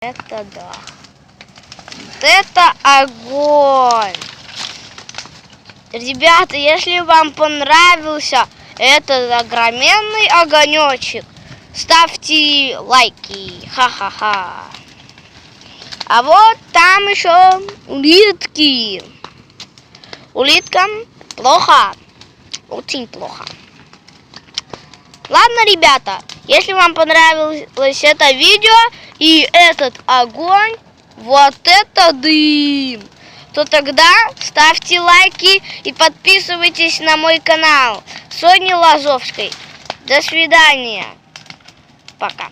Это да. Вот это огонь. Ребята, если вам понравился этот огроменный огонечек, ставьте лайки. Ха-ха-ха. А вот там еще улитки. Улиткам плохо. Очень плохо. Ладно, ребята, если вам понравилось это видео и этот огонь, вот это дым, то тогда ставьте лайки и подписывайтесь на мой канал Сони Лазовской. До свидания. Пока.